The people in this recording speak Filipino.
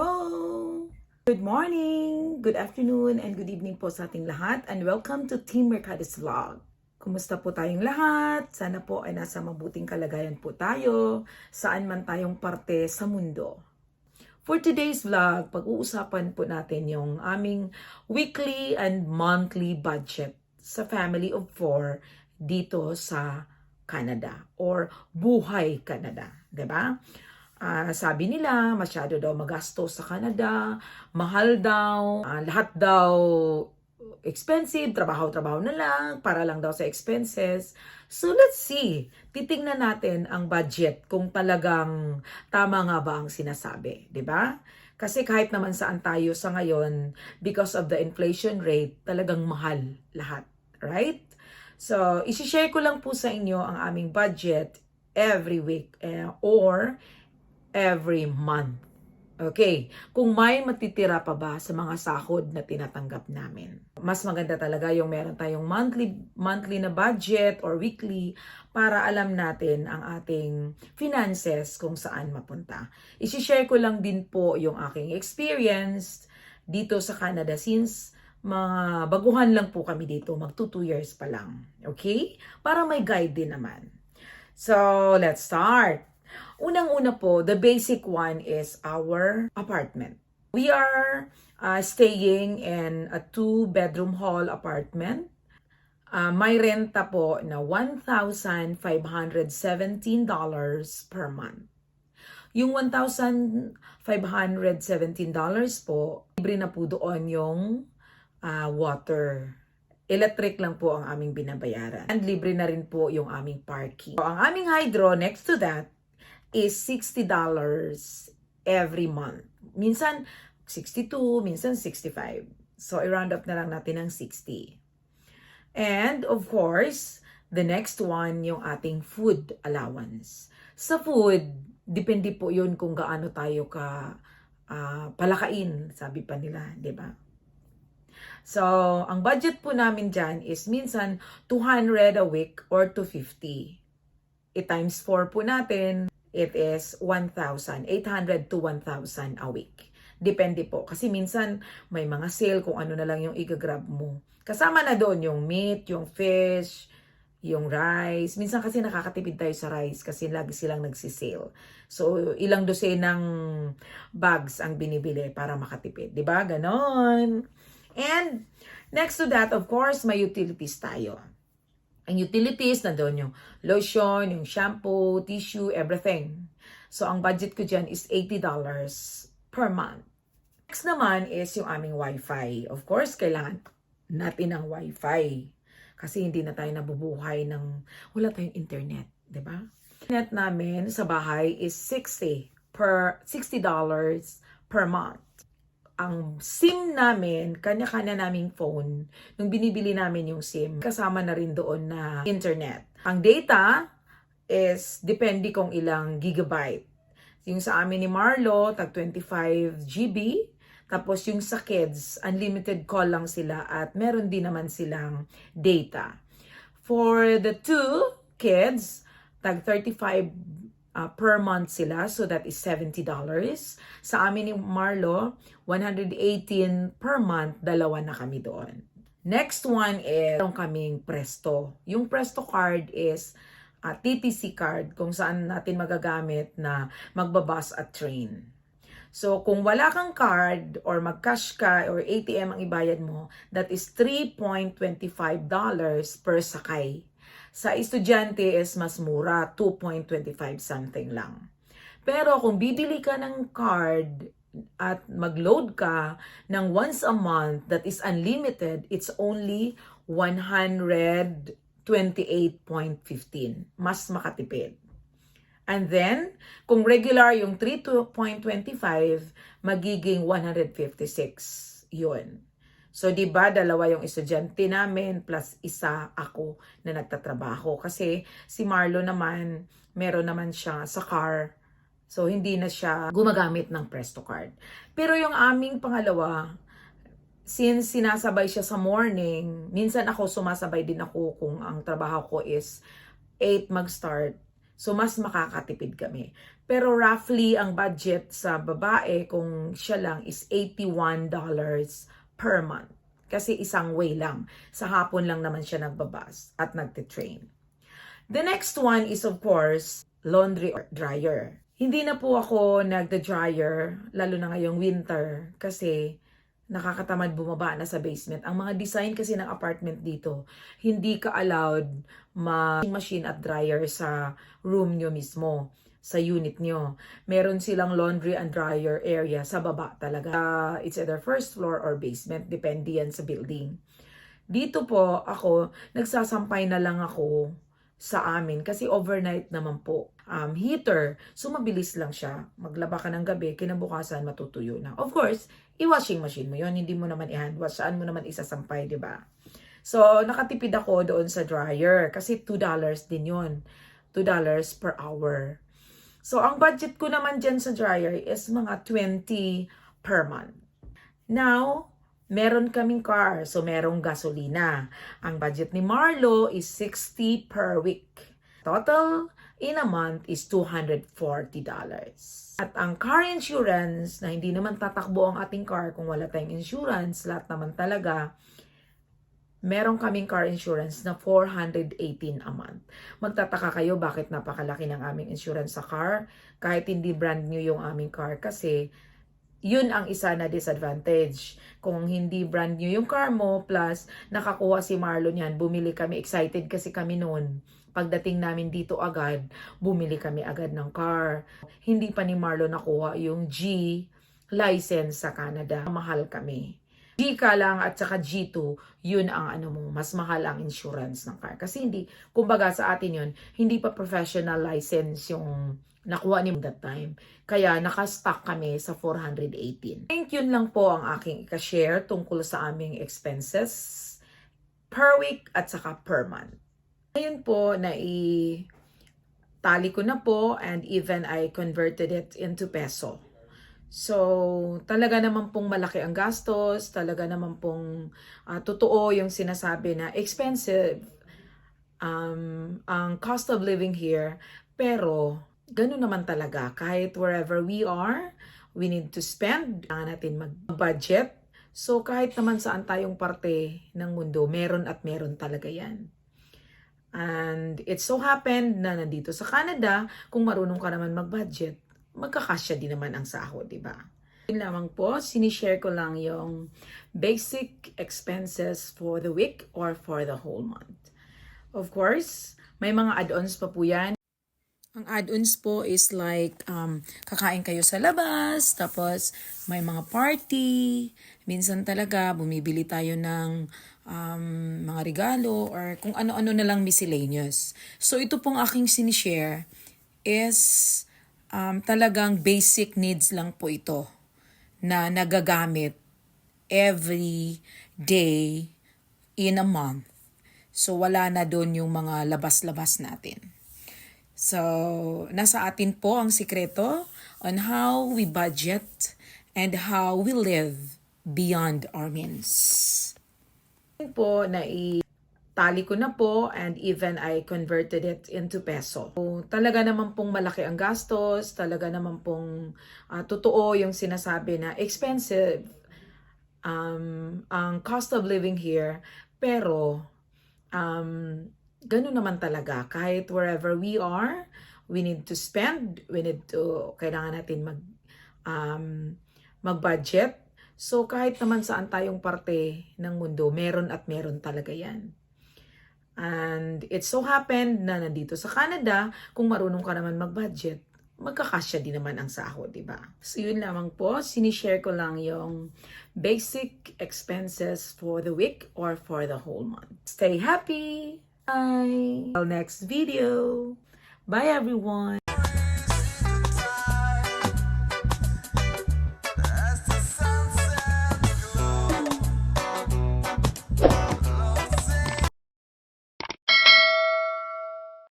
Hello! Good morning, good afternoon, and good evening po sa ating lahat and welcome to Team Mercadis Vlog. Kumusta po tayong lahat? Sana po ay nasa mabuting kalagayan po tayo saan man tayong parte sa mundo. For today's vlog, pag-uusapan po natin yung aming weekly and monthly budget sa family of 4 dito sa Canada or Buhay Canada, 'di ba? Sabi nila, masyado daw magastos sa Canada, mahal daw, lahat daw expensive, trabaho-trabaho na lang, para lang daw sa expenses. So let's see, titingnan natin ang budget kung talagang tama nga ba ang sinasabi, di ba? Kasi kahit naman saan tayo sa ngayon, because of the inflation rate, talagang mahal lahat, right? So, isi-share ko lang po sa inyo ang aming budget every week or every month. Okay, kung may matitira pa ba sa mga sahod na tinatanggap namin. Mas maganda talaga yung meron tayong monthly na budget or weekly para alam natin ang ating finances kung saan mapunta. I-share ko lang din po yung aking experience dito sa Canada since mga baguhan lang po kami dito, magto 2 years pa lang. Okay? Para may guide din naman. So, let's start. Unang-una po, the basic one is our apartment. We are staying in a 2-bedroom hall apartment. May renta po na $1,517 per month. Yung $1,517 po, libre na po doon yung water. Electric lang po ang aming binabayaran. And libre na rin po yung aming parking. So, ang aming hydro, next to that, is $60 every month. Minsan 62, minsan 65. So, i-round up na lang natin ng 60. And, of course, the next one, yung ating food allowance. Sa food, depende po yun kung gaano tayo ka palakain, sabi pa nila, di ba? So, ang budget po namin dyan is minsan 200 a week or 250. I-times 4 po natin, it is 1,000, 800 to 1,000 a week. Depende po. Kasi minsan may mga sale kung ano na lang yung i-grab mo. Kasama na doon yung meat, yung fish, yung rice. Minsan kasi nakakatipid tayo sa rice kasi lagi silang nagsisale. So, ilang dosenang bags ang binibili para makatipid. Diba? Ganon. And next to that, of course, may utilities tayo. Ang utilities, nandoon yung lotion, yung shampoo, tissue, everything. So, ang budget ko dyan is $80 per month. Next naman is yung aming wifi. Of course, kailangan natin ng wifi. Kasi hindi na tayo nabubuhay ng wala tayong internet. Diba? Internet namin sa bahay is $60 per month. Ang SIM namin, kanya-kanya naming phone, nung binibili namin yung SIM, kasama na rin doon na internet. Ang data is depende kung ilang gigabyte. Yung sa amin ni Marlo, tag 25 GB. Tapos yung sa kids, unlimited call lang sila at meron din naman silang data. For the 2 kids, tag 35 per month sila, so that is $70. Sa amin ni Marlo, 118 per month, dalawa na kami doon. Next one is, meron kaming Presto. Yung Presto card is TTC card, kung saan natin magagamit na magbabus at train. So, kung wala kang card or mag-cash ka or ATM ang ibayad mo, that is $3.25 per sakay. Sa estudyante is mas mura, 2.25 something lang. Pero kung bibili ka ng card at mag-load ka ng once a month that is unlimited, it's only 128.15. Mas makatipid. And then, kung regular yung 3.25, magiging 156 yun. So, di ba, dalawa yung estudyante namin plus isa ako na nagtatrabaho. Kasi si Marlo naman, meron naman siya sa car. So, hindi na siya gumagamit ng Presto card. Pero yung aming pangalawa, since sinasabay siya sa morning, minsan ako sumasabay din ako kung ang trabaho ko is 8 mag-start. So, mas makakatipid kami. Pero roughly, ang budget sa babae, kung siya lang, is $81 per month. Kasi isang way lang. Sa hapon lang naman siya nagbabas at nagtitrain. The next one is, of course, laundry or dryer. Hindi na po ako nagda-dryer, lalo na ngayong winter, kasi nakakatamad bumaba na sa basement. Ang mga design kasi ng apartment dito, hindi ka allowed machine at dryer sa room nyo mismo, sa unit nyo. Meron silang laundry and dryer area sa baba talaga. It's either first floor or basement, depende yan sa building. Dito po ako, nagsasampay na lang ako sa amin kasi overnight naman po. Heater, so mabilis lang siya. Maglaba ka ng gabi, kinabukasan matutuyo na. Of course, i-washing machine mo yon, hindi mo naman i-hand wash, saan mo naman isasampay, di ba? So, nakatipid ako doon sa dryer kasi $2 din yon, $2 per hour. So, ang budget ko naman dyan sa dryer is mga $20 per month. Now, meron kaming car, so merong gasolina. Ang budget ni Marlo is $60 per week. Total in a month is $240. At ang car insurance, na hindi naman tatakbo ang ating car kung wala tayong insurance, lahat naman talaga, meron kaming car insurance na $418 a month. Magtataka kayo bakit napakalaki ng aming insurance sa car, kahit hindi brand new yung aming car, kasi yun ang isa na disadvantage. Kung hindi brand new yung car mo, plus nakakuha si Marlo niyan, bumili kami, excited kasi kami noon. Pagdating namin dito agad, bumili kami agad ng car. Hindi pa ni Marlo nakuha yung G license sa Canada. Mahal kami. G ka lang at saka G2, yun ang mas mahal ang insurance ng car. Kasi hindi, kumbaga sa atin yun, hindi pa professional license yung nakuha ni that time. Kaya nakastock kami sa 418. Thank yun lang po ang aking i-share tungkol sa aming expenses per week at saka per month. Ngayon po, tali ko na po and even I converted it into peso. So, talaga naman pong malaki ang gastos, talaga naman pong totoo yung sinasabi na expensive ang cost of living here, pero ganun naman talaga. Kahit wherever we are, we need to spend. Kailangan natin mag-budget. So, kahit naman saan tayong parte ng mundo, meron at meron talaga yan. And it so happened na nandito sa Canada, kung marunong ka naman mag-budget, magkakasya din naman ang sahod, di ba? Yun lamang po, sinishare ko lang yung basic expenses for the week or for the whole month. Of course, may mga add-ons pa po yan. Ang add-ons po is like, kakain kayo sa labas, tapos may mga party, minsan talaga bumibili tayo ng mga regalo or kung ano-ano na lang miscellaneous. So ito pong aking sinishare is talagang basic needs lang po ito na nagagamit every day in a month. So wala na doon yung mga labas-labas natin. So, nasa atin po ang sikreto on how we budget and how we live beyond our means. Po tali ko na po and even I converted it into peso. So, talaga naman pong malaki ang gastos, talaga naman pong totoo yung sinasabi na expensive ang cost of living here, pero ganun naman talaga. Kahit wherever we are, we need to spend, kailangan natin mag-budget. So kahit naman saan tayong parte ng mundo, meron at meron talaga yan. And it so happened na nandito sa Canada, kung marunong ka naman mag-budget, magkakasya din naman ang sahod, di ba? So yun lamang po, sinishare ko lang yung basic expenses for the week or for the whole month. Stay happy! Bye! Till next video! Bye everyone!